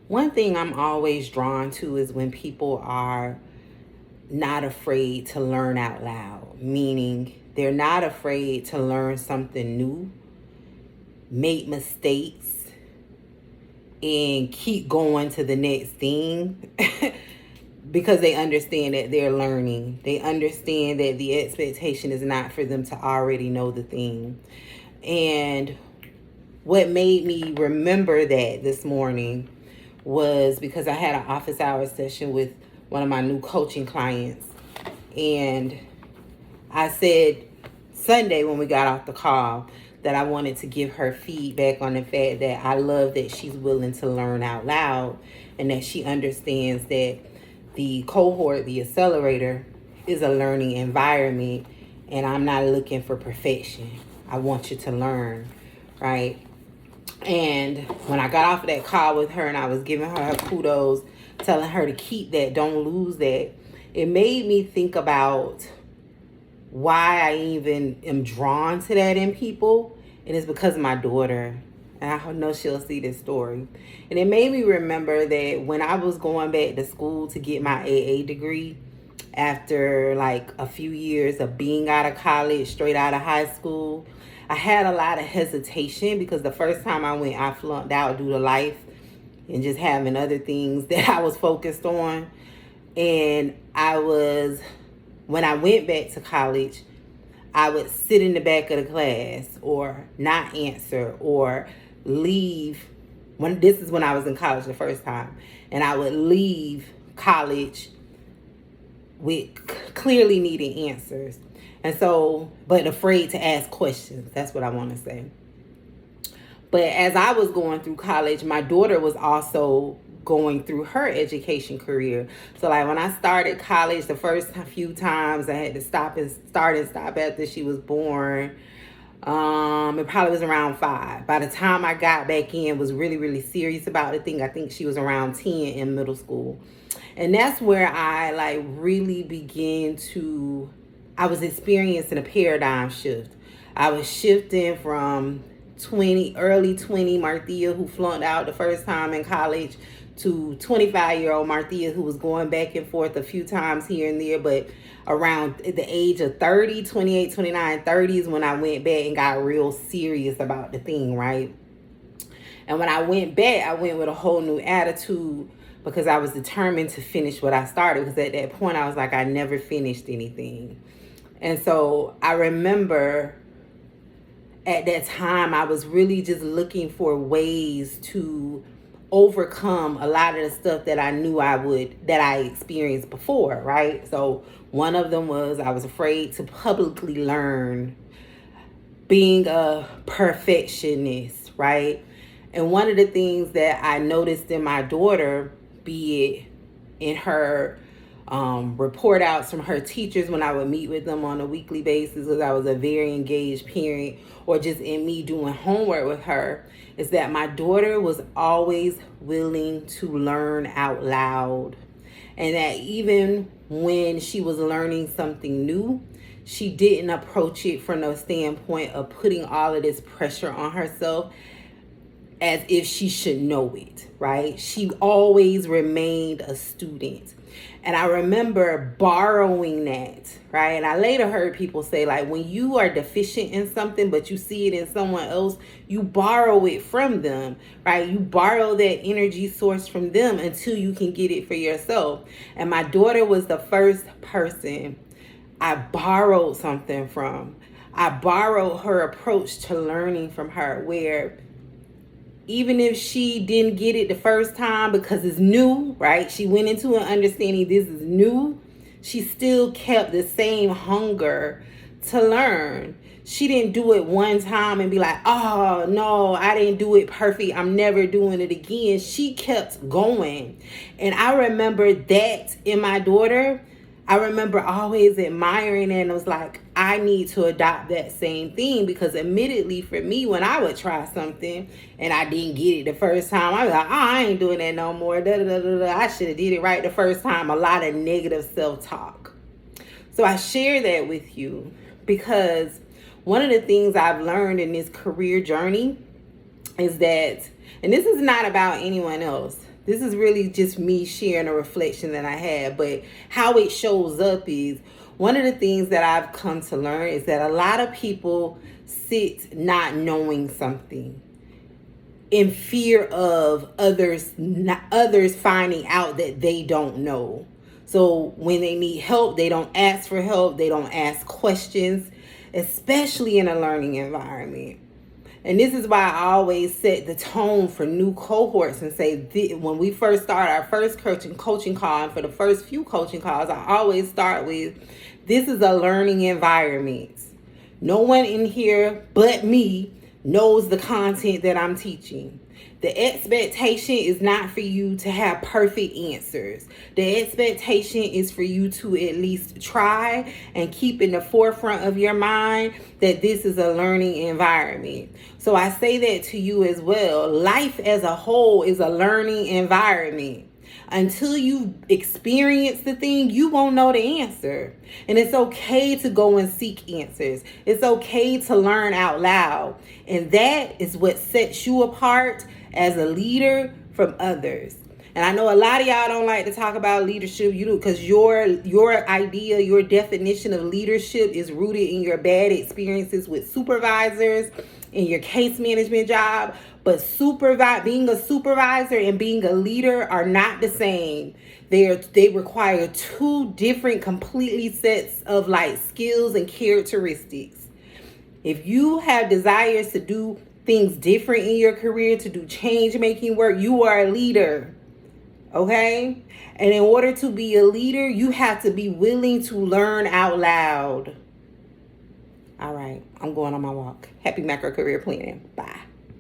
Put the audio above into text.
One thing I'm always drawn to is when people are not afraid to learn out loud, meaning they're not afraid to learn something new, make mistakes, and keep going to the next thing because they understand that they're learning. They understand that the expectation is not for them to already know the thing. And what made me remember that this morning was because I had an office hour session with one of my new coaching clients. And I said Sunday when we got off the call that I wanted to give her feedback on the fact that I love that she's willing to learn out loud and that she understands that the cohort, the accelerator, is a learning environment and I'm not looking for perfection. I want you to learn, right? And when I got off of that call with her and I was giving her kudos, telling her to keep that, don't lose that, it made me think about why I even am drawn to that in people. And it's because of my daughter. And I know she'll see this story. And it made me remember that when I was going back to school to get my AA degree, after like a few years of being out of college, straight out of high school, I had a lot of hesitation because the first time I went, I flunked out due to life and just having other things that I was focused on. And when I went back to college, I would sit in the back of the class or not answer or leave. This is when I was in college the first time. And I would leave college with clearly needing answers. And so, but afraid to ask questions. That's what I want to say. But as I was going through college, my daughter was also going through her education career. So like when I started college, the first few times I had to stop and stop after she was born. It probably was around 5. By the time I got back in, was really, really serious about the thing. I think she was around 10 in middle school. And that's where I like really began to, I was experiencing a paradigm shift. I was shifting from early 20 Marthea, who flunked out the first time in college, to 25-year-old Marthea, who was going back and forth a few times here and there. But around the age of 30, 28, 29, 30 is when I went back and got real serious about the thing, right? And when I went back, I went with a whole new attitude because I was determined to finish what I started. Because at that point, I was like, I never finished anything. And so I remember at that time, I was really just looking for ways to overcome a lot of the stuff that I knew that I experienced before, right? So one of them was I was afraid to publicly learn, being a perfectionist, right? And one of the things that I noticed in my daughter, be it in her report outs from her teachers when I would meet with them on a weekly basis, because I was a very engaged parent, or just in me doing homework with her, is that my daughter was always willing to learn out loud. And that even when she was learning something new, she didn't approach it from the standpoint of putting all of this pressure on herself as if she should know it, right? She always remained a student. And I remember borrowing that, right? And I later heard people say, like, when you are deficient in something, but you see it in someone else, you borrow it from them, right? You borrow that energy source from them until you can get it for yourself. And my daughter was the first person I borrowed something from. I borrowed her approach to learning from her, where even if she didn't get it the first time because it's new, right? She went into an understanding this is new. She still kept the same hunger to learn. She didn't do it one time and be like, oh, no, I didn't do it perfect, I'm never doing it again. She kept going. And I remember that in my daughter. I remember always admiring it, and it was like, I need to adopt that same thing, because admittedly for me, when I would try something and I didn't get it the first time, I was like, oh, I ain't doing that no more. I should have did it right the first time. A lot of negative self-talk. So I share that with you because one of the things I've learned in this career journey is that, and this is not about anyone else, This is really just me sharing a reflection that I had. But how it shows up is, one of the things that I've come to learn is that a lot of people sit not knowing something in fear of others finding out that they don't know. So when they need help, they don't ask for help. They don't ask questions, especially in a learning environment. And this is why I always set the tone for new cohorts and say, when we first start our first coaching call, and for the first few coaching calls, I always start with, this is a learning environment. No one in here but me knows the content that I'm teaching. The expectation is not for you to have perfect answers. The expectation is for you to at least try and keep in the forefront of your mind that this is a learning environment. So I say that to you as well. Life as a whole is a learning environment. Until you experience the thing, you won't know the answer. And it's okay to go and seek answers. It's okay to learn out loud. And that is what sets you apart as a leader from others. And I know a lot of y'all don't like to talk about leadership, because your idea, your definition of leadership is rooted in your bad experiences with supervisors in your case management job. But being a supervisor and being a leader are not the same. They require two different completely sets of skills and characteristics. If you have desires to do things different in your career, to do change making work, you are a leader. Okay? And in order to be a leader, you have to be willing to learn out loud. All right, I'm going on my walk. Happy macro career planning. Bye.